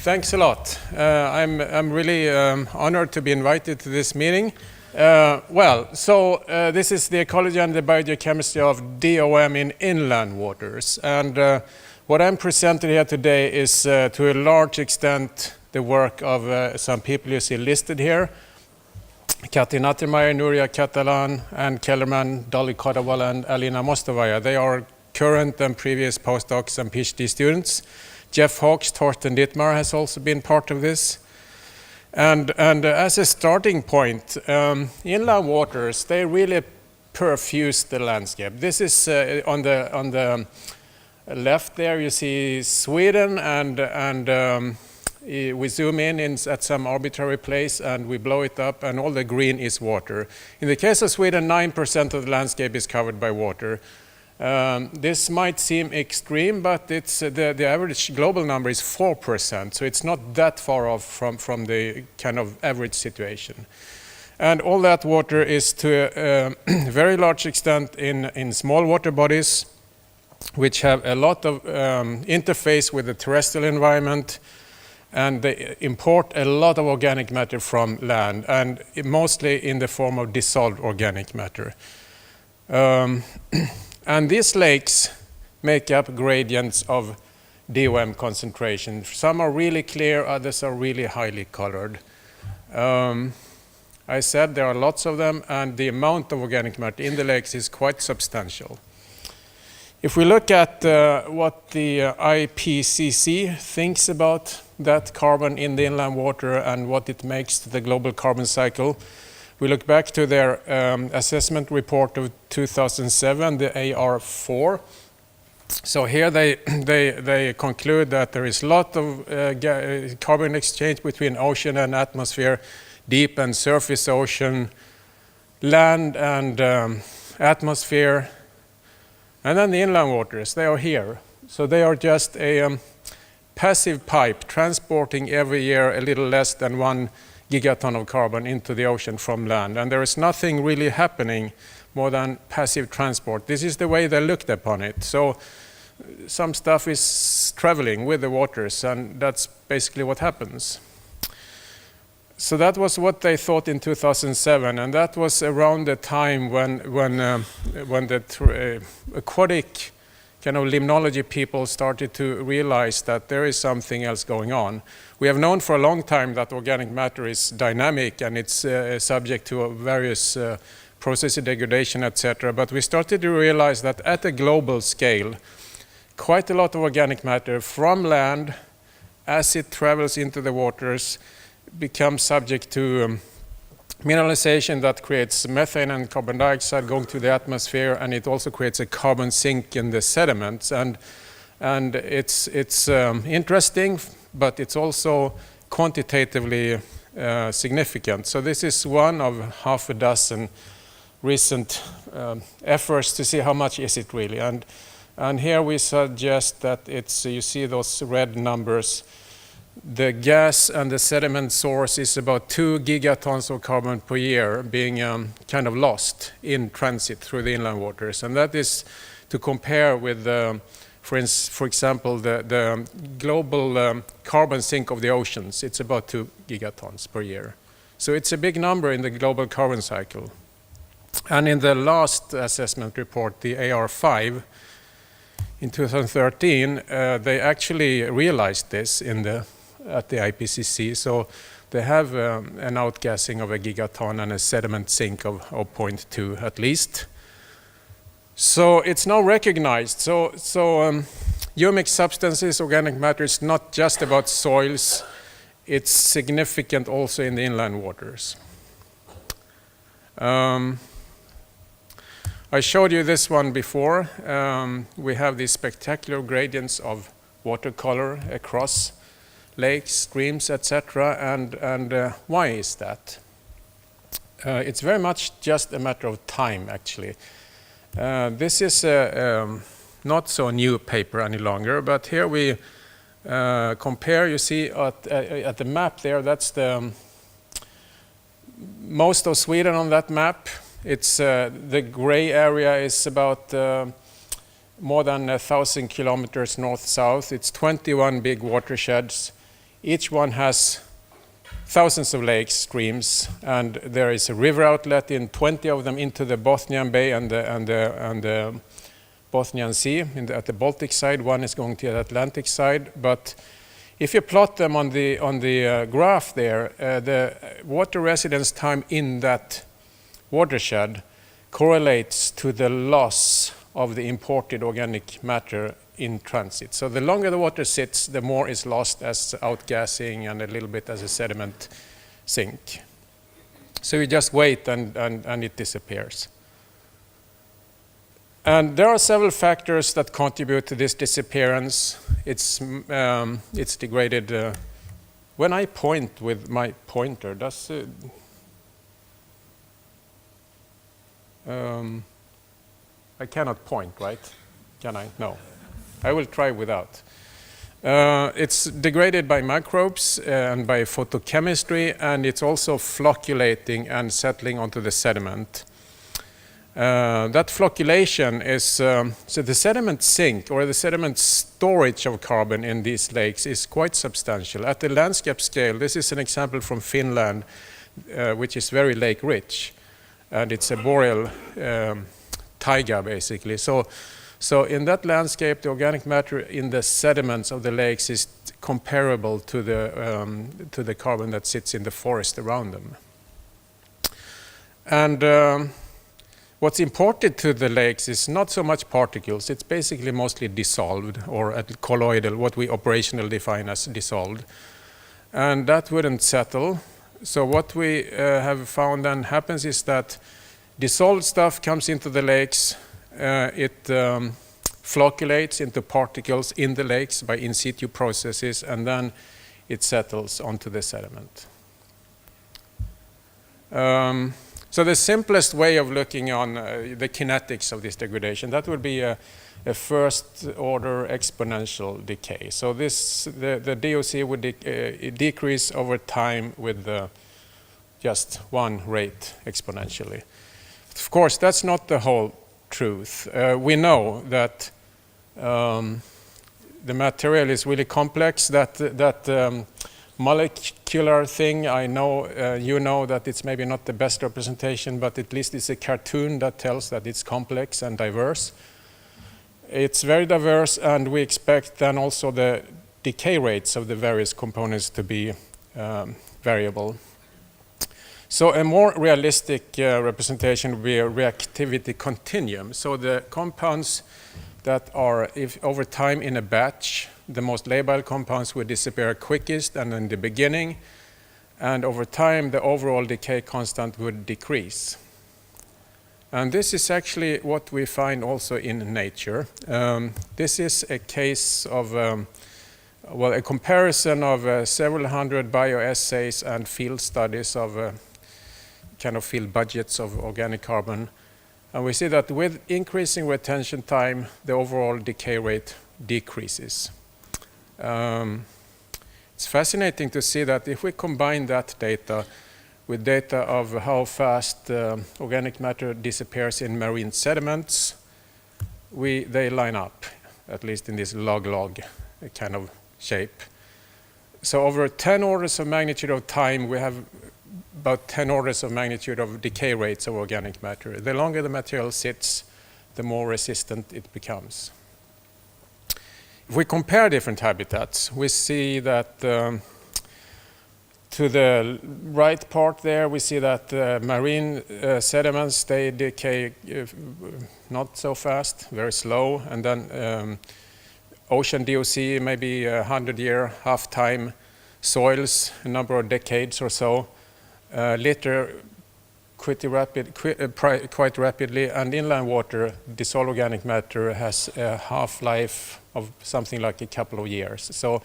Thanks a lot. I'm really honored to be invited to this meeting. This is the ecology and the biogeochemistry of DOM in inland waters. And what I'm presenting here today is to a large extent the work of some people you see listed here. Kati Nattermeier, Nuria Catalan, Ann Kellerman, Dolly Kodawala, and Alina Mostovaya. They are current and previous postdocs and PhD students. Jeff Hawks, Thorsten Dittmar has also been part of this. And as a starting point, inland waters, they really perfuse the landscape. This is on the left there, you see Sweden, and we zoom in at some arbitrary place and we blow it up, and all the green is water. In the case of Sweden, 9% of the landscape is covered by water. This might seem extreme, but it's the average global number is 4%, so it's not that far off from the kind of average situation. And all that water is to a very large extent in small water bodies, which have a lot of interface with the terrestrial environment, and they import a lot of organic matter from land, and mostly in the form of dissolved organic matter. And these lakes make up gradients of DOM concentration. Some are really clear, others are really highly colored. I said there are lots of them, and the amount of organic matter in the lakes is quite substantial. If we look at what the IPCC thinks about that carbon in the inland water and what it makes to the global carbon cycle, we look back to their assessment report of 2007, the AR4. So here they conclude that there is a lot of carbon exchange between ocean and atmosphere, deep and surface ocean, land and atmosphere, and then the inland waters, they are here. So they are just a passive pipe transporting every year a little less than 1 gigaton of carbon into the ocean from land. And there is nothing really happening more than passive transport. This is the way they looked upon it. So some stuff is traveling with the waters, and that's basically what happens. So that was what they thought in 2007, and that was around the time when the aquatic kind of limnology people started to realize that there is something else going on. We have known for a long time that organic matter is dynamic and it's subject to various process of degradation, etc. But we started to realize that at a global scale, quite a lot of organic matter from land, as it travels into the waters, becomes subject to mineralization that creates methane and carbon dioxide going to the atmosphere, and it also creates a carbon sink in the sediments. And it's interesting, but it's also quantitatively significant. So this is one of half a dozen recent efforts to see how much is it really. And here we suggest that it's, you see those red numbers, the gas and the sediment source is about 2 gigatons of carbon per year being kind of lost in transit through the inland waters. And that is to compare with, for example, the global carbon sink of the oceans. It's about 2 gigatons per year. So it's a big number in the global carbon cycle. And in the last assessment report, the AR5, in 2013, they actually realized this at the IPCC. So they have an outgassing of 1 gigaton and a sediment sink of 0.2 at least. So it's now recognized. So geomixed substances, organic matter, is not just about soils. It's significant also in the inland waters. I showed you this one before. We have these spectacular gradients of water color across lakes, streams, etc. And why is that? It's very much just a matter of time, actually. This is a not so new paper any longer, but here we compare. You see at the map there, that's the most of Sweden on that map. It's the gray area is about more than 1,000 kilometers north-south. It's 21 big watersheds Each one has thousands of lakes, streams, and there is a river outlet in 20 of them into the Bothnian Bay and the Bothnian Sea at the Baltic side. One is going to the Atlantic side. But if you plot them on the graph there, the water residence time in that watershed correlates to the loss of the imported organic matter in transit. So the longer the water sits, the more is lost as outgassing and a little bit as a sediment sink. So you just wait and it disappears. And there are several factors that contribute to this disappearance. It's degraded. When I point with my pointer, does it, I cannot point, right? Can I? No. I will try without. It's degraded by microbes and by photochemistry, and it's also flocculating and settling onto the sediment. That flocculation is, so the sediment sink or the sediment storage of carbon in these lakes is quite substantial. At the landscape scale, this is an example from Finland, which is very lake rich, and it's a boreal taiga basically. So in that landscape, the organic matter in the sediments of the lakes is comparable to the carbon that sits in the forest around them. And what's imported to the lakes is not so much particles. It's basically mostly dissolved or colloidal, what we operationally define as dissolved. And that wouldn't settle. So what we have found then happens is that dissolved stuff comes into the lakes. It flocculates into particles in the lakes by in situ processes, and then it settles onto the sediment. So the simplest way of looking on the kinetics of this degradation, that would be a first order exponential decay. So the DOC would decrease over time with just one rate exponentially. Of course, that's not the whole truth. We know that the material is really complex, that molecular thing, I know, you know that it's maybe not the best representation, but at least it's a cartoon that tells that it's complex and diverse. It's very diverse, and we expect then also the decay rates of the various components to be variable. So a more realistic representation would be a reactivity continuum. So the compounds that are, if over time in a batch, the most labile compounds would disappear quickest and in the beginning, and over time the overall decay constant would decrease. And this is actually what we find also in nature. This is a case of a comparison of several hundred bioassays and field studies of kind of field budgets of organic carbon. And we see that with increasing retention time, the overall decay rate decreases. It's fascinating to see that if we combine that data with data of how fast organic matter disappears in marine sediments, they line up, at least in this log-log kind of shape. So over 10 orders of magnitude of time, we have about 10 orders of magnitude of decay rates of organic matter. The longer the material sits, the more resistant it becomes. If we compare different habitats, we see that to the right part there, we see that marine sediments, they decay not so fast, very slow, and then ocean DOC, maybe 100-year, half-time soils, a number of decades or so, litter quite rapidly, and inland water, dissolved organic matter, has a half-life of something like a couple of years. So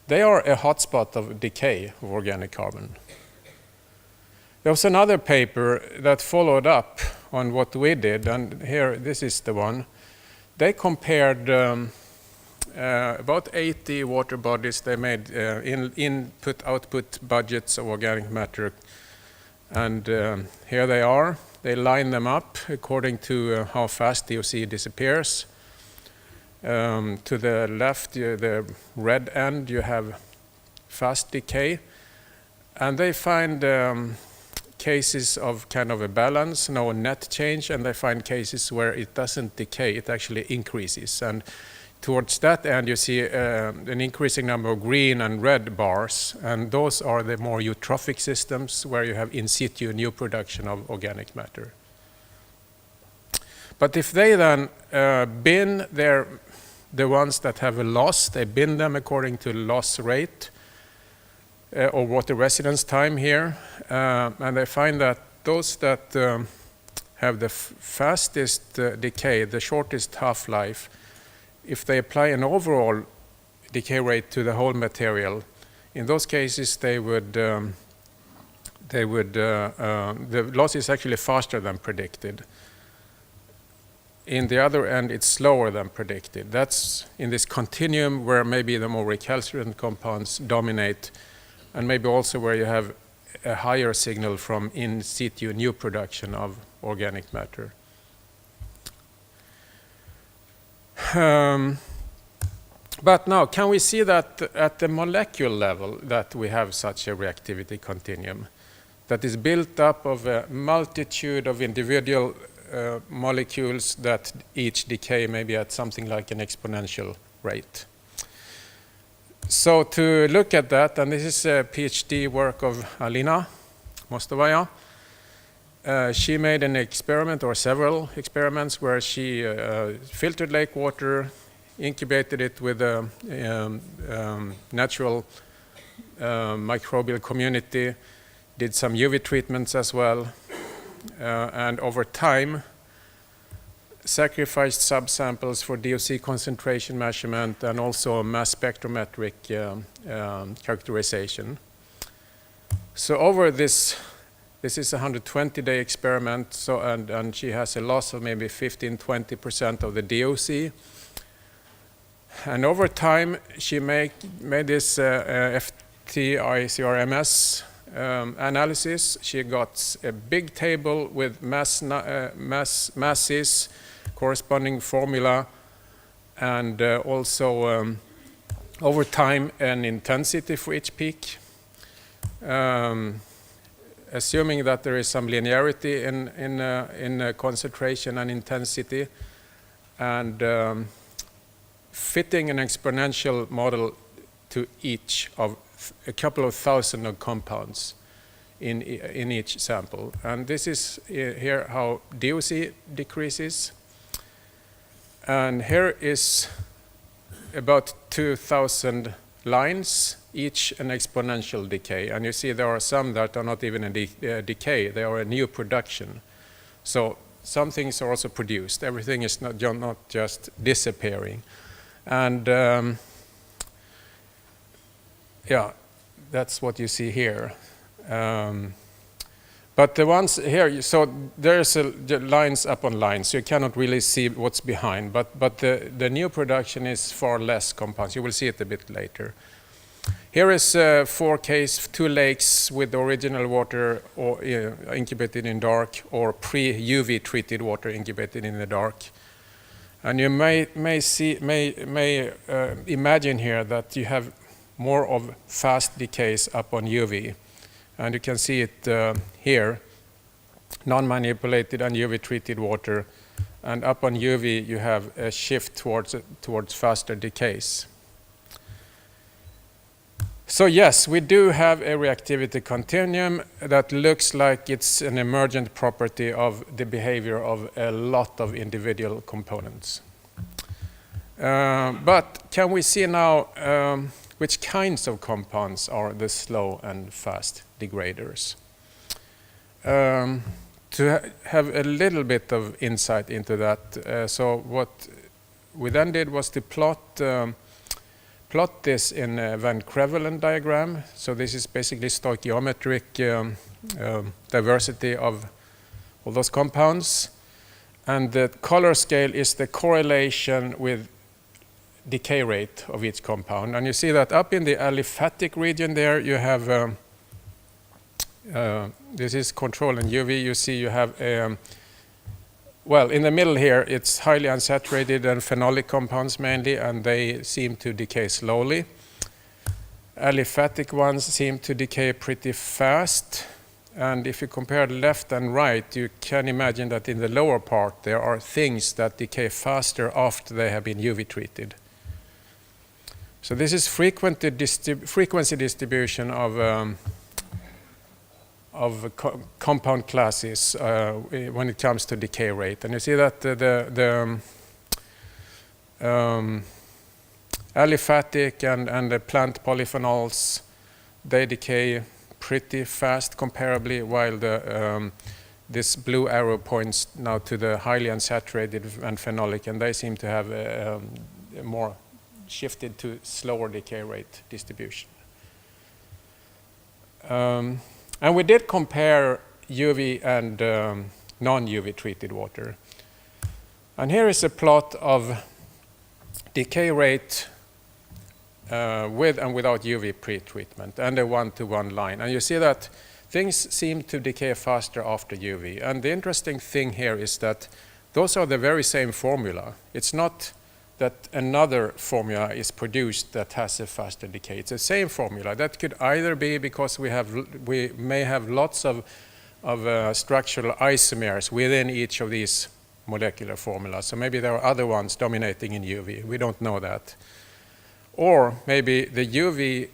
they are a hotspot of decay of organic carbon. There was another paper that followed up on what we did, and here, this is the one. They compared about 80 water bodies. They made input-output budgets of organic matter. And here they are. They line them up according to how fast DOC disappears. To the left, the red end, you have fast decay. And they find cases of kind of a balance, no net change, and they find cases where it doesn't decay, it actually increases. And towards that end, you see an increasing number of green and red bars, and those are the more eutrophic systems where you have in situ new production of organic matter. But if they then bin the ones that have a loss, they bin them according to loss rate, or water residence time here, and they find that those that have the fastest decay, the shortest half-life, if they apply an overall decay rate to the whole material, in those cases the loss is actually faster than predicted. In the other end, it's slower than predicted. That's in this continuum where maybe the more recalcitrant compounds dominate, and maybe also where you have a higher signal from in situ new production of organic matter. But now, can we see that at the molecule level that we have such a reactivity continuum that is built up of a multitude of individual molecules that each decay maybe at something like an exponential rate? So to look at that, and this is a PhD work of Alina Mostovaya, she made an experiment or several experiments where she filtered lake water, incubated it with a natural microbial community, did some UV treatments as well, and over time sacrificed subsamples for DOC concentration measurement and also mass spectrometric characterization. So over this is a 120-day experiment, so and she has a loss of maybe 15–20% of the DOC. And over time, she made this FTICRMS analysis. She got a big table with masses, corresponding formula, and also over time an intensity for each peak. Assuming that there is some linearity in concentration and intensity, and fitting an exponential model to each of a couple of thousand of compounds in each sample. And this is here how DOC decreases. And here is about 2,000 lines, each an exponential decay. And you see there are some that are not even a decay, they are a new production. So some things are also produced. Everything is not just disappearing. And yeah, that's what you see here. But the ones here, so there's lines upon lines, so you cannot really see what's behind. But the new production is far less compounds. You will see it a bit later. Here is 4 cases, 2 lakes with original water or incubated in dark, or pre-UV treated water incubated in the dark. And you may imagine here that you have more of fast decays upon UV. And you can see it here, non-manipulated and UV-treated water. And upon UV, you have a shift towards faster decays. So yes, we do have a reactivity continuum that looks like it's an emergent property of the behavior of a lot of individual components. But can we see now which kinds of compounds are the slow and fast degraders? To have a little bit of insight into that, so what we then did was to plot this in a Van Crevelen diagram. So this is basically stoichiometric diversity of all those compounds. And the color scale is the correlation with decay rate of each compound. And you see that up in the aliphatic region there, you have, this is control in UV, you see you have, well, in the middle here, it's highly unsaturated and phenolic compounds mainly, and they seem to decay slowly. Aliphatic ones seem to decay pretty fast. And if you compare left and right, you can imagine that in the lower part there are things that decay faster after they have been UV treated. So this is frequency distribution of compound classes when it comes to decay rate. And you see that the aliphatic and the plant polyphenols, they decay pretty fast comparably, while this blue arrow points now to the highly unsaturated and phenolic, and they seem to have more shifted to slower decay rate distribution. And we did compare UV and non-UV treated water. And here is a plot of decay rate with and without UV pre-treatment, and a one-to-one line. And you see that things seem to decay faster after UV. And the interesting thing here is that those are the very same formula. It's not that another formula is produced that has a faster decay. It's the same formula. That could either be because we may have lots of structural isomers within each of these molecular formulas. So maybe there are other ones dominating in UV. We don't know that. Or maybe the UV,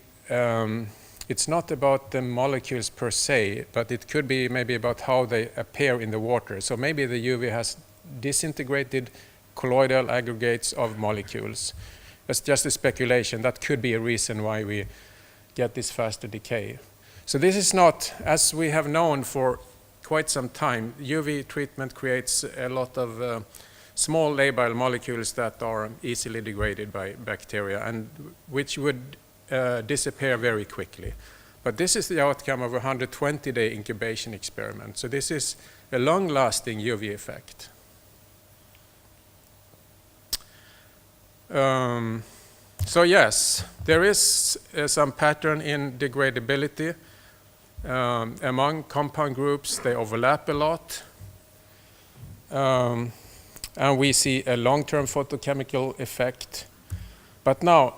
it's not about the molecules per se, but it could be maybe about how they appear in the water. So maybe the UV has disintegrated colloidal aggregates of molecules. That's just a speculation. That could be a reason why we get this faster decay. So this is not, as we have known for quite some time, UV treatment creates a lot of small labile molecules that are easily degraded by bacteria and which would disappear very quickly. But this is the outcome of a 120-day incubation experiment. So this is a long-lasting UV effect. So yes, there is some pattern in degradability among compound groups. They overlap a lot. And we see a long-term photochemical effect. But now,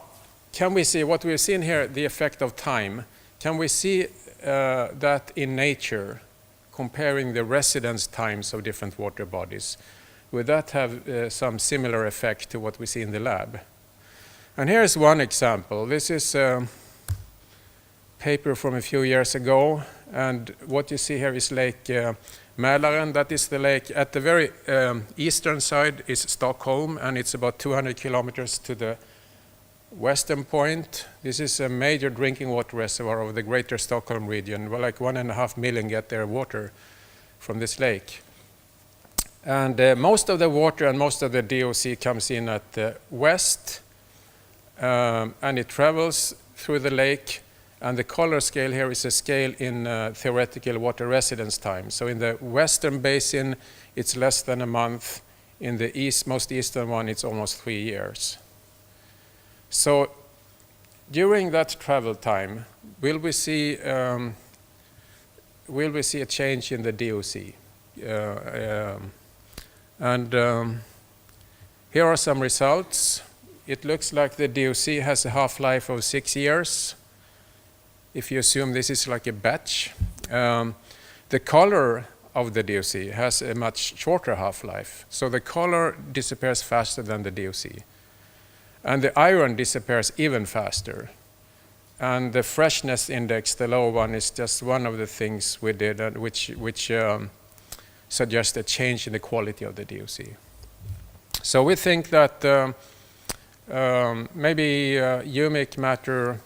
can we see what we've seen here, the effect of time? Can we see that in nature, comparing the residence times of different water bodies? Would that have some similar effect to what we see in the lab? And here's one example. This is a paper from a few years ago, and what you see here is Lake Mälaren. That is the lake at the very eastern side is Stockholm, and it's about 200 kilometers to the western point. This is a major drinking water reservoir of the greater Stockholm region. Well, like 1.5 million get their water from this lake. And most of the water and most of the DOC comes in at the west, and it travels through the lake. And the color scale here is a scale in theoretical water residence time. So in the western basin, it's less than a month. In the most eastern one, it's almost 3 years. So during that travel time, will we see a change in the DOC? Here are some results. It looks like the DOC has a half-life of 6 years. If you assume this is like a batch. The color of the DOC has a much shorter half-life. So the color disappears faster than the DOC. And the iron disappears even faster. And the freshness index, the lower one, is just one of the things we did which suggests a change in the quality of the DOC. So we think that maybe humic matter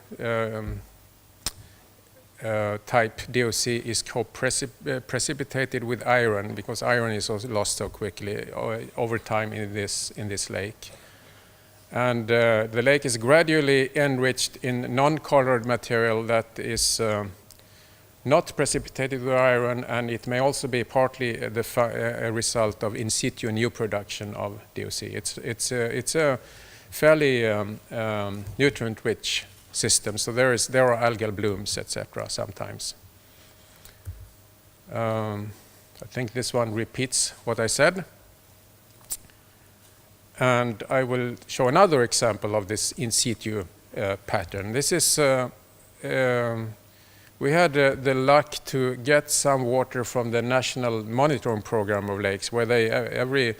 type DOC is co-precipitated with iron, because iron is also lost so quickly over time in this lake. And the lake is gradually enriched in non-colored material that is not precipitated with iron, and it may also be partly a result of in situ new production of DOC. It's a fairly nutrient-rich system, so there are algal blooms, etc. sometimes. I think this one repeats what I said. And I will show another example of this in situ pattern. This is we had the luck to get some water from the National Monitoring Program of Lakes, where they every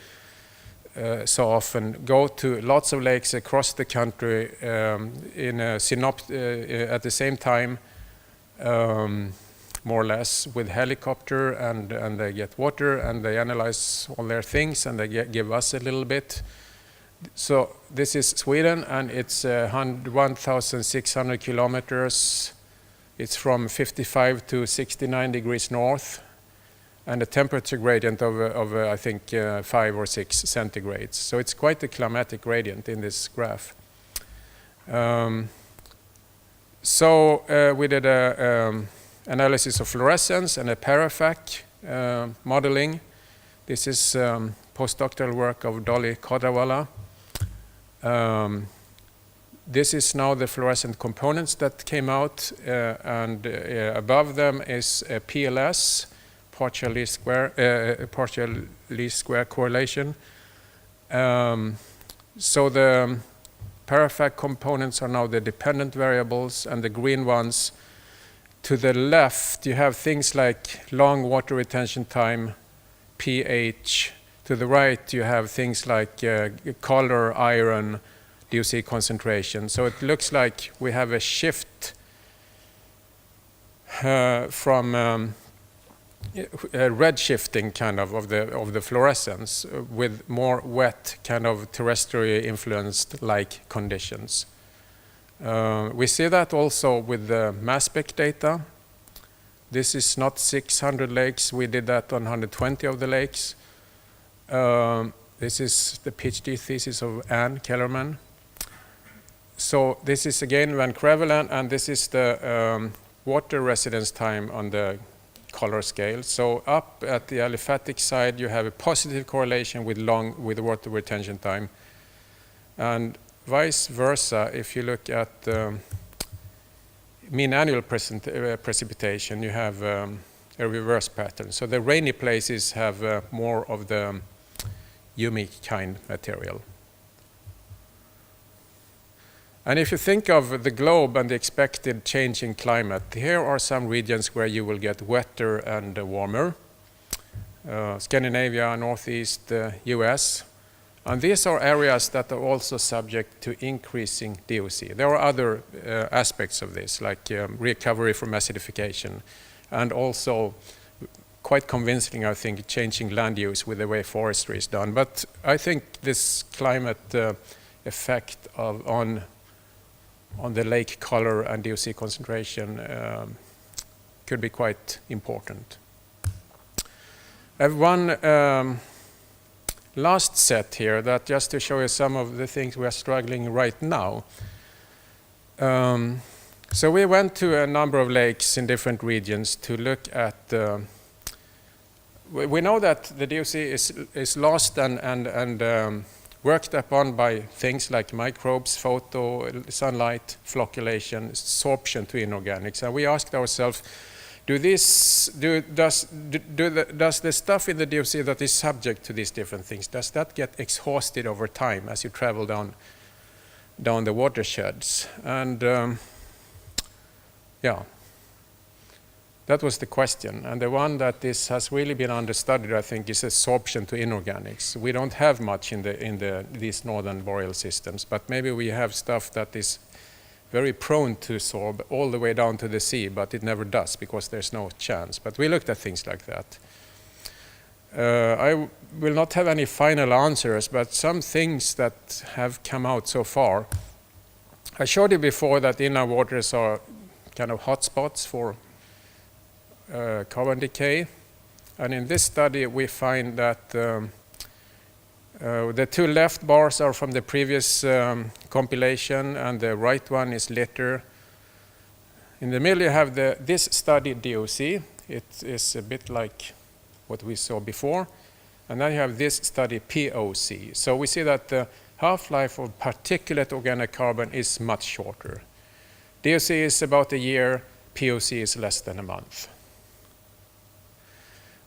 so often go to lots of lakes across the country in a at the same time, more or less, with helicopter, and they get water and they analyze all their things and they give us a little bit. So this is Sweden, and it's 1,600 kilometers. It's from 55 to 69 degrees north, and a temperature gradient of I think 5 or 6 centigrades. So it's quite a climatic gradient in this graph. We did a analysis of fluorescence and a parafac modeling. This is postdoctoral work of Dolly Kodrawalla. This is now the fluorescent components that came out, and above them is a PLS, partial least square correlation. So the parafac components are now the dependent variables, and the green ones to the left, you have things like long water retention time, pH. To the right, you have things like color, iron, DOC concentration. So it looks like we have a shift from red shifting kind of the fluorescence with more wet kind of terrestrially influenced like conditions. We see that also with the mass spec data. This is not 600 lakes. We did that on 120 of the lakes. This is the PhD thesis of Anne Kellerman. So this is again Van Crevelen, and this is the water residence time on the color scale. So up at the aliphatic side, you have a positive correlation with water retention time, and vice versa. If you look at mean annual precipitation, you have a reverse pattern. So the rainy places have more of the humic kind material. And if you think of the globe and the expected change in climate, here are some regions where you will get wetter and warmer. Scandinavia, Northeast, US. And these are areas that are also subject to increasing DOC. There are other aspects of this, like recovery from acidification, and also quite convincing, I think, changing land use with the way forestry is done. But I think this climate effect on the lake color and DOC concentration could be quite important. I have one last set here, that just to show you some of the things we are struggling right now. So we went to a number of lakes in different regions to look at we know that the DOC is lost and worked upon by things like microbes, photo, sunlight, flocculation, sorption to inorganics. And we asked ourselves, does the stuff in the DOC that is subject to these different things, does that get exhausted over time as you travel down the watersheds? And yeah, that was the question. And the one that has really been understudied, I think, is absorption to inorganics. We don't have much in these northern boreal systems, but maybe we have stuff that is very prone to absorb all the way down to the sea, but it never does because there's no chance. But we looked at things like that. I will not have any final answers, but some things that have come out so far. I showed you before that inland waters are kind of hotspots for carbon decay. And in this study, we find that the two left bars are from the previous compilation, and the right one is litter. In the middle, you have this study DOC. It is a bit like what we saw before. And then you have this study POC. So we see that the half-life of particulate organic carbon is much shorter. DOC is about a year, POC is less than a month.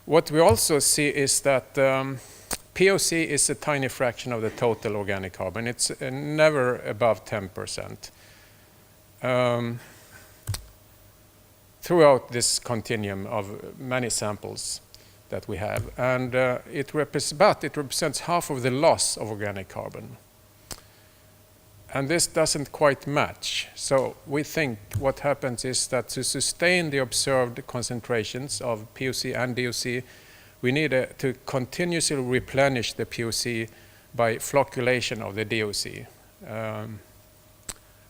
What we also see is that POC is a tiny fraction of the total organic carbon. It's never above 10%. throughout this continuum of many samples that we have. And it represents half of the loss of organic carbon. And this doesn't quite match. So we think what happens is that to sustain the observed concentrations of POC and DOC, we need to continuously replenish the POC by flocculation of the DOC.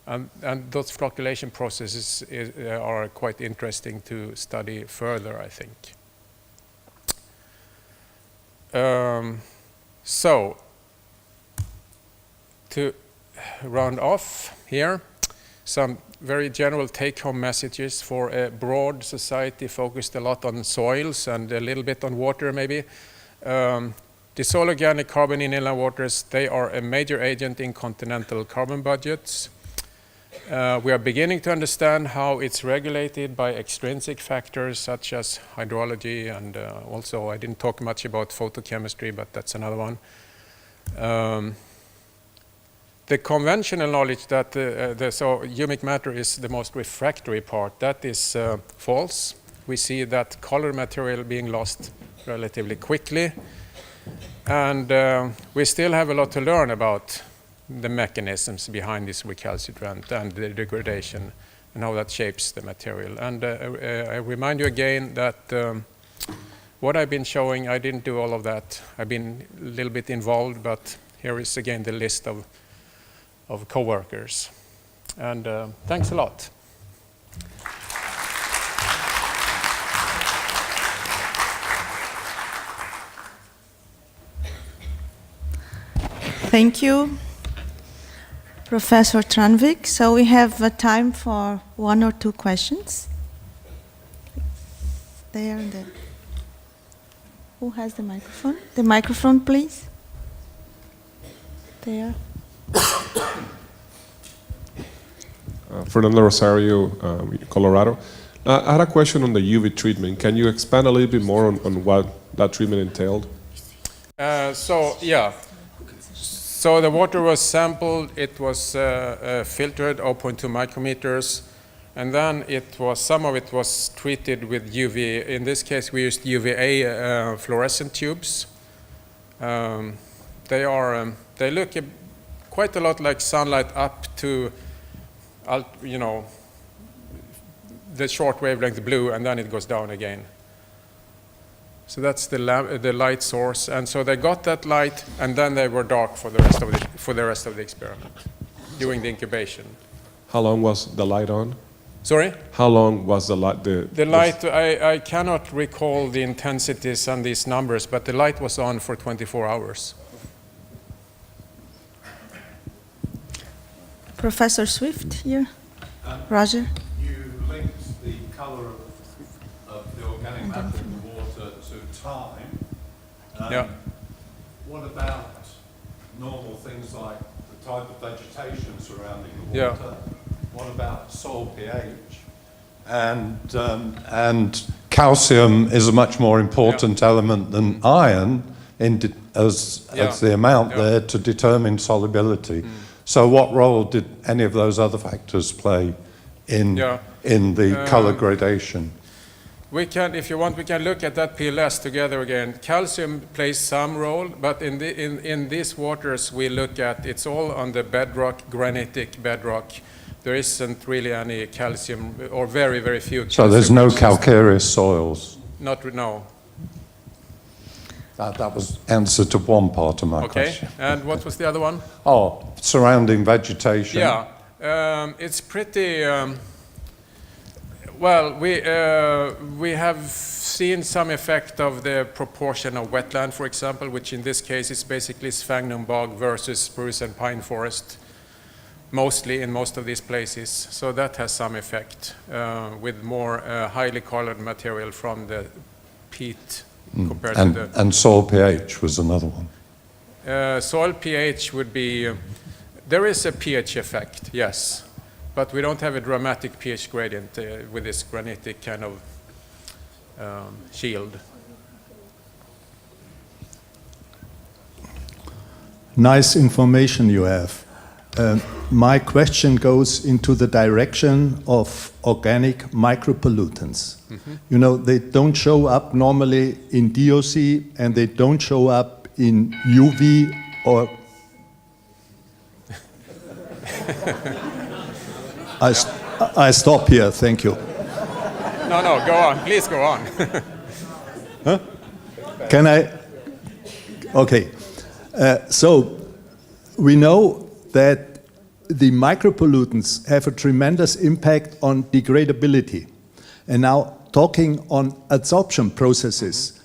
And those flocculation processes are quite interesting to study further, I think. So, to round off here, some very general take-home messages for a broad society focused a lot on soils and a little bit on water maybe. Dissolved organic carbon in inland waters, they are a major agent in continental carbon budgets. We are beginning to understand how it's regulated by extrinsic factors such as hydrology, and also I didn't talk much about photochemistry, but that's another one. The conventional knowledge that so humic matter is the most refractory part, that is false. We see that color material being lost relatively quickly, and we still have a lot to learn about the mechanisms behind this recalcitrant and the degradation and how that shapes the material. And I remind you again that what I've been showing, I didn't do all of that. I've been a little bit involved, but here is again the list of co-workers. And thanks a lot. Thank you, Professor Tranvik. So we have time for 1 or 2 questions. There and there. Who has the microphone? The microphone, please. There. Fernando Rosario, Colorado. I had a question on the UV treatment. Can you expand a little bit more on what that treatment entailed? So the water was sampled, it was filtered 0.2 micrometers, and then some of it was treated with UV. In this case, we used UVA fluorescent tubes. They look quite a lot like sunlight up to, the short wavelength blue, and then it goes down again. So that's the light source, and so they got that light, and then they were dark for the rest of the experiment during the incubation. How long was the light on? Sorry? How long was the light? The light, I cannot recall the intensities and these numbers, but the light was on for 24 hours. Professor Swift here. Roger. You linked the colour of the organic matter in the water to time. Yeah. What about normal things like the type of vegetation surrounding the Yeah. water? What about soil pH? And calcium is a much more important element than iron as the amount there to determine solubility. So what role did any of those other factors play in the color gradation? We can, if you want, we can look at that PLS together again. Calcium plays some role, but in these waters we look at, it's all on the bedrock, granitic bedrock. There isn't really any calcium, or very, very few. So there's no calcareous soils? No. That was answer to one part of my question. Okay, and what was the other one? Oh, surrounding vegetation. Yeah, it's pretty, well, we have seen some effect of the proportion of wetland, for example, which in this case is basically sphagnum bog versus spruce and pine forest, mostly in most of these places. So that has some effect with more highly colored material from the peat. Compared to the, and soil pH was another one. Soil pH would be, there is a pH effect, yes, but we don't have a dramatic pH gradient with this granitic kind of shield. Nice information you have. My question goes into the direction of organic micropollutants. You know, they don't show up normally in DOC and they don't show up in UV or... I stop here, thank you. No, go on. Please go on. Huh? Can I? Okay. So we know that the micropollutants have a tremendous impact on degradability. And now talking on adsorption processes,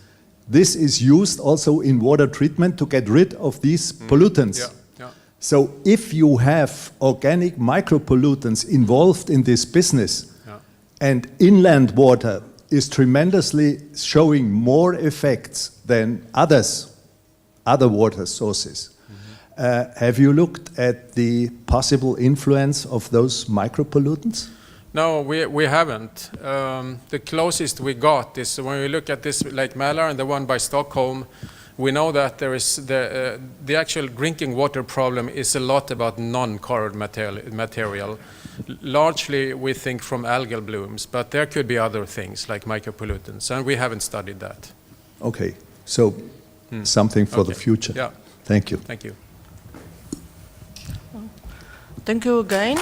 this is used also in water treatment to get rid of these pollutants. Yeah. So if you have organic micropollutants involved in this business, and inland water is tremendously showing more effects than other water sources. Have you looked at the possible influence of those micropollutants? No, we haven't. The closest we got is when we look at this Lake Mälar and the one by Stockholm, we know that there is the actual drinking water problem is a lot about non-corrode material. Largely, we think from algal blooms, but there could be other things like micropollutants, and we haven't studied that. Okay, so something for the future. Yeah. Thank you. Thank you. Thank you again.